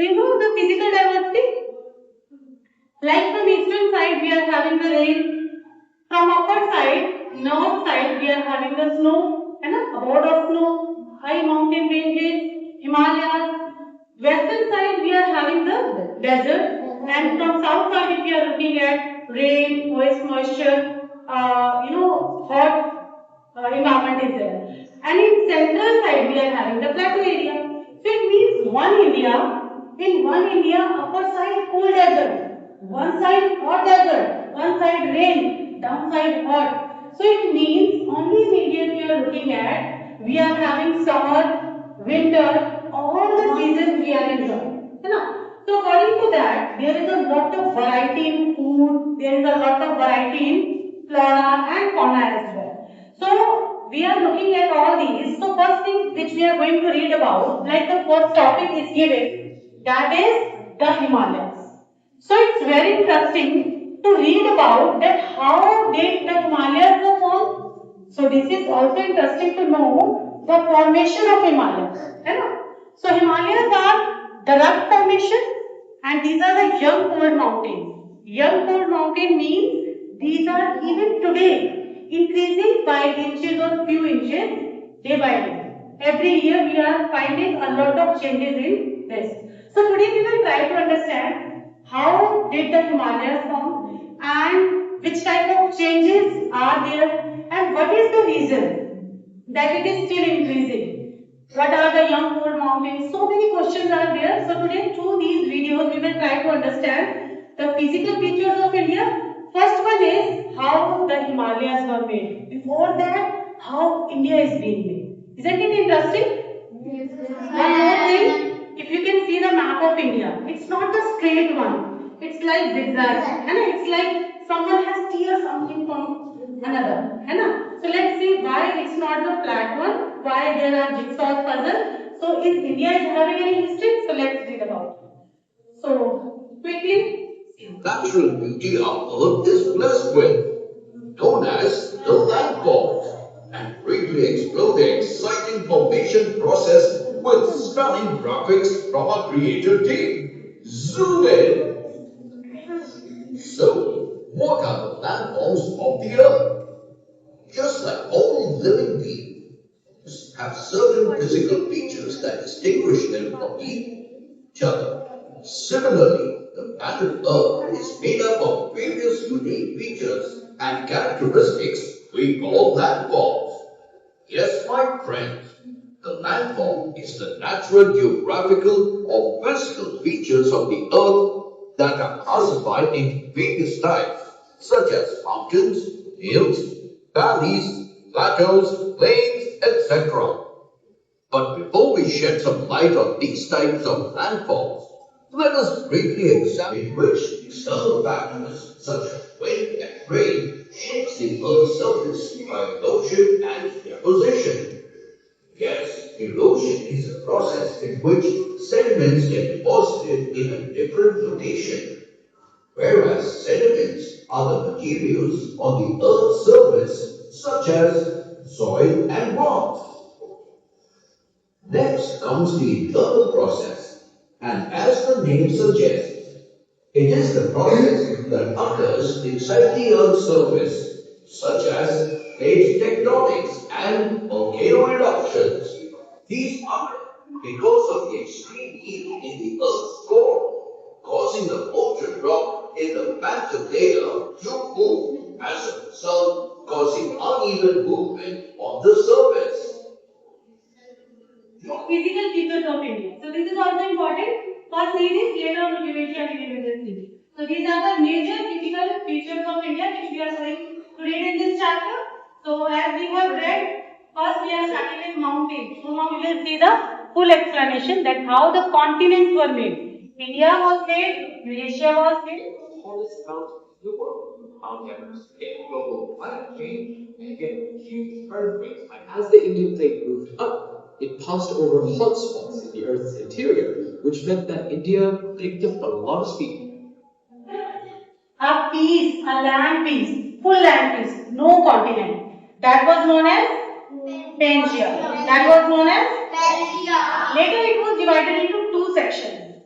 Do you know the physical diversity? Like from eastern side, we are having the rain. From upper side, north side, we are having the snow, and a board of snow, high mountain ranges, Himalayas. Western side, we are having the desert, and from south side, if we are looking at rain, moisture, hot environment is there. And in central side, we are having the plateau area. So it means one India, upper side cool desert, one side hot desert, one side rain, downside hot. So it means only in India we are looking at, we are having summer, winter, all the seasons we are enjoying. So according to that, there is a lot of variety in food, there is a lot of variety in flora and fauna as well. So we are looking at all these. So first thing which we are going to read about, like the first topic is given, that is the Himalayas. So it's very interesting to read about that how did the Himalayas were formed. So this is also interesting to know the formation of Himalayas. So Himalayas are the rock formation and these are the young cold mountains. Young cold mountain means these are even today increasing by inches or few inches day by day. Every year we are finding a lot of changes in this. So today we will try to understand how did the Himalayas form and which type of changes are there and what is the reason that it is still increasing. What are the young cold mountains? So many questions are there. So today through these videos we will try to understand the physical features of India. First one is how the Himalayas were made. Before that, how India is being made. Isn't it interesting? One more thing, if you can see the map of India, it's not the straight one. It's like zigzag. It's like someone has tear something from another. So let's see why it's not the flat one, why there are jigsaw puzzle. So is India is having any history? So let's read about it. So quickly. Natural beauty our Earth is blessed with, known as the landforms, and briefly explore the exciting formation process with stunning graphics from our creator team. Zoom in! So, what are the landforms of the Earth? Just like all living beings have certain physical features that distinguish them from each other. Similarly, the planet Earth is made up of various unique features and characteristics we call landforms. Yes, my friends, the landform is the natural geographical or physical features of the Earth that are classified into various types, such as mountains, hills, valleys, plateaus, plains, etc. But before we shed some light on these types of landforms, let us briefly examine which external factors such as wind and rain shapes the Earth's surface by erosion and deposition. Yes, erosion is a process in which sediments get deposited in a different location, whereas sediments are the materials on the Earth's surface such as soil and rock. Next comes the internal process, and as the name suggests, it is the process that occurs inside the Earth's surface, such as plate tectonics and volcano eruptions. These occur because of the extreme heat in the Earth's core, causing the molten rock in the mantle layer to move, as a result, causing uneven movement on the surface. Physical features of India. So this is also important. First need is later on we will share see. So these are the major physical features of India which we are going to read in this chapter. So as we have read, first we are starting with mountains. So now we will see the full explanation that how the continents were made. India was made, Eurasia was made. Tallest mountain in the world, Mount Everest, hit global climate change and get huge earthquakes. As the Indian plate moved up, it passed over hot spots in the Earth's interior, which meant that India picked up a lot of speed. A piece, a land piece, full land piece, no continent. That was known as Pangaea. That was known as Later it was divided into two sections.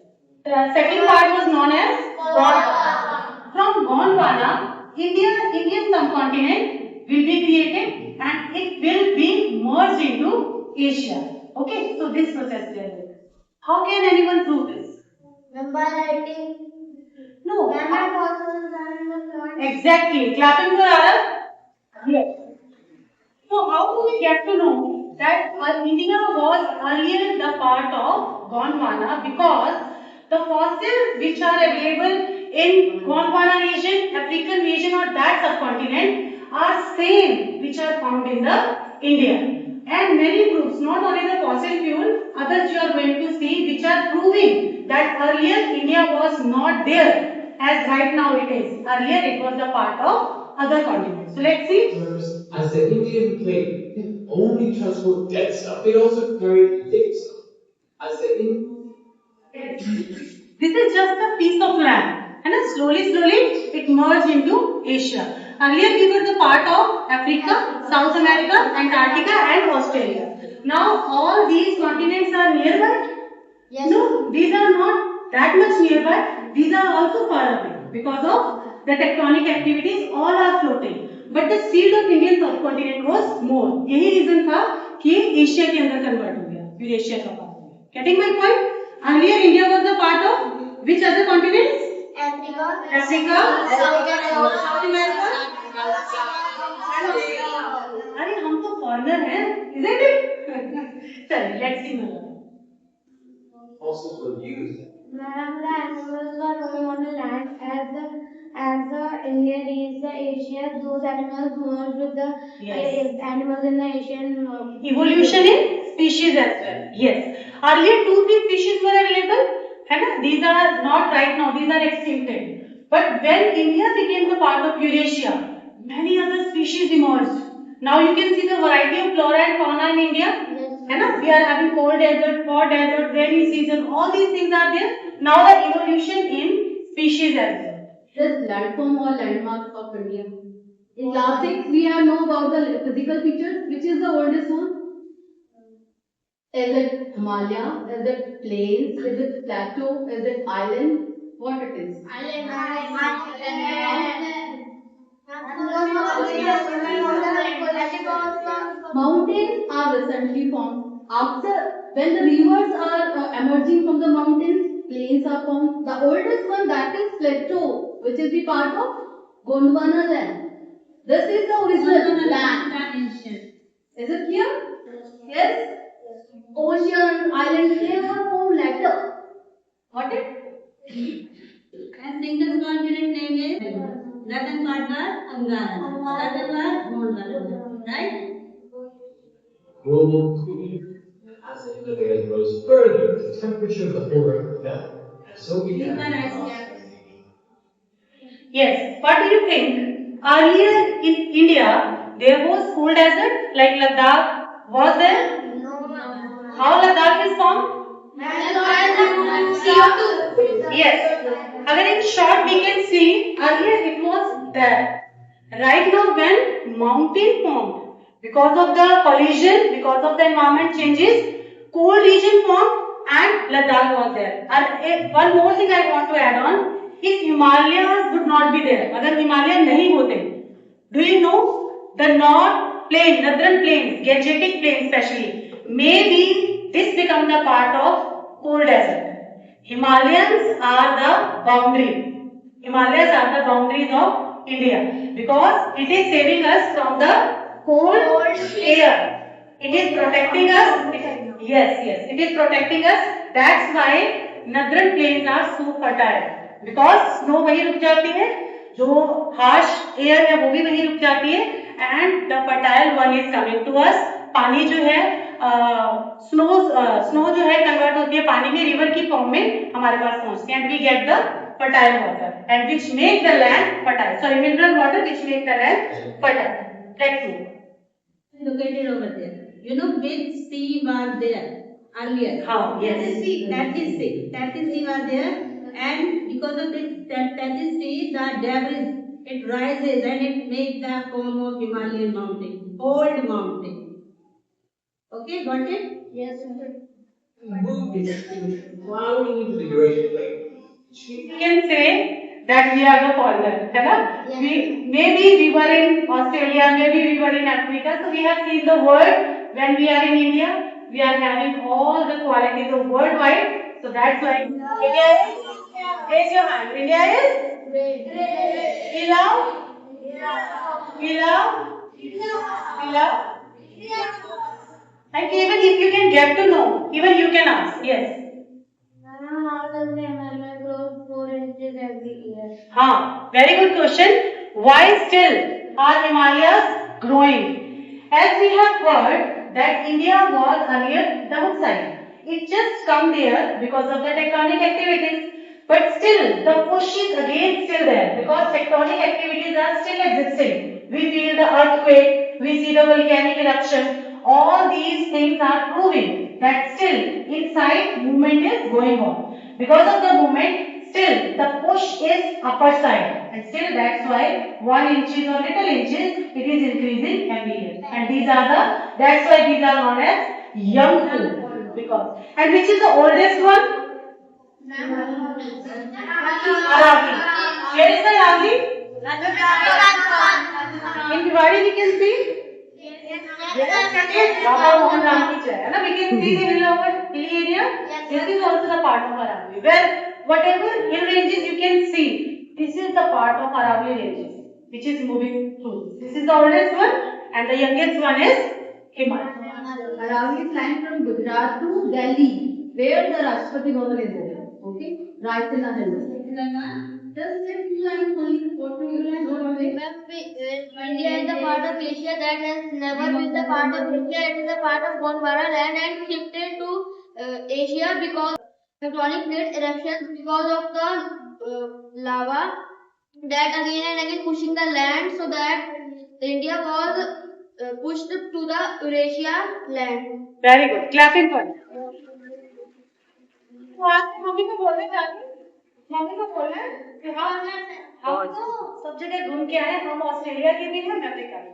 The second part was known as Gondwana. From Gondwana, Indian subcontinent will be created and it will be merged into Asia. Okay, so this process there is. How can anyone prove this? By writing. No. Exactly. Clapping for Arab? Yes. So how do we get to know that India was earlier the part of Gondwana because the fossils which are available in Gondwana region, African region or that subcontinent are same which are found in the India. And many proofs, not only the fossil fuel, others you are going to see which are proving that earlier India was not there as right now it is. Earlier it was a part of other continents. So let's see. As the Indian plate didn't only transport dead stuff, it also carried living stuff. As the This is just a piece of land, and slowly it merged into Asia. Earlier we were the part of Africa, South America, Antarctica, and Australia. Now all these continents are nearby. Yes. No, these are not that much nearby. These are also far away because of the tectonic activities. All are floating. But the seed of Indian subcontinent was more. यही reason था कि Asia के अंदर convert हो गया, फिर Asia का part हो गया. Getting my point? Earlier India was the part of which other continents? Africa. Africa. South America. अरे हम तो फॉरेनर हैं, isn't it? चलिए, let's see more. Fossils were used. Madam, the animals were roaming on the land as the India reached the Asia. Those animals merged with the animals in the Asian evolution in species as well. Yes. Earlier two three species were available. है ना? These are not right now. These are extincted. But when India became the part of Eurasia, many other species emerged. Now you can see the variety of flora and fauna in India. है ना? We are having cold desert, hot desert, rainy season. All these things are there. Now the evolution in species as well. This landform or landmarks of India. In classics, we have know about the physical features. Which is the oldest one? Is it Himalaya? Is it plains? Is it plateau? Is it island? What it is? Island. Mountains are recently formed. After when the rivers are emerging from the mountains, plains are formed. The oldest one that is plateau, which is the part of Gondwana land. This is the original land. Is it clear? Yes. Oceans, islands, they are formed later. Got it? Global cooling. As the Himalayas rose further, the temperature of the whole earth fell. And so began the process. Yes. What do you think? Earlier in India, there was cold desert like Ladakh. Was there? How Ladakh is formed? CO2. Yes. Again, in short, we can see earlier it was there. Right now, when mountain formed because of the collision, because of the environment changes, cold region formed and Ladakh was there. And one more thing I want to add on, if Himalayas would not be there, अगर Himalaya नहीं होते, do you know the North Plain, Northern Plains, Gangetic Plain especially, maybe this become the part of cold desert. Himalayas are the boundary. Himalayas are the boundaries of India because it is saving us from the cold air. It is protecting us. Yes, it is protecting us. That's why northern plains are so fertile because snow वहीं रुक जाती है, जो harsh air है वो भी वहीं रुक जाती है, and the fertile one is coming to us. पानी जो है स्नो जो है कन्वर्ट होती है पानी में रिवर की फॉर्म में हमारे पास पहुंचती है, and we get the fertile water and which make the land fertile. Sorry, mineral water which make the land fertile. Let's move. Located over there. You know which sea was there earlier? How? Yes. That is sea. That is sea was there, and because of this, that is sea, the debris it rises and it makes the form of Himalayan mountain, old mountain. Okay, got it? Yes. Moved plowing into the Eurasian plate. We can say that we are the foreigner, है ना? We maybe we were in Australia, maybe we were in Africa, so we have seen the world. When we are in India, we are having all the qualities of worldwide. So that's why India is. Raise your hand. India is. We love. We love. We love. And even if you can get to know, even you can ask. Yes. How does the Himalaya grow 4 inches every year? Very good question. Why still are Himalayas growing? As we have heard that India was earlier downside. It just come there because of the tectonic activities. But still, the push is again still there because tectonic activities are still existing. We feel the earthquake, we see the volcanic eruption. All these things are proving that still inside movement is going on. Because of the movement, still the push is upper side, and still that's why 1 inches or little inches it is increasing every year. And these are the that's why these are known as young food because. And which is the oldest one? Arabi. Where is the Arabi? In Diwali we can see. Yes, Baba Mohan Ram ki Jai. We can see the hill over hilly area. This is also the part of Aravalli. Where whatever hill ranges you can see, this is the part of Aravalli ranges, which is moving through. This is the oldest one, and the youngest one is Himalaya. Aravalli is lying from Gujarat to Delhi, where the Rashtrapati Bhavan is there. Okay, right in the hills. Just if you are only what you will know. India is a part of Asia that has never been the part of Asia. It is a part of Gondwana land and shifted to Asia because tectonic plate eruptions because of the lava that again and again pushing the land so that India was pushed to the Eurasia land. Very good. Clapping for it. तो आज mummy को बोलने जाके mummy को बोलना है कि हम तो सब जगह घूम के आए हम ऑस्ट्रेलिया के भी हैं अमेरिका के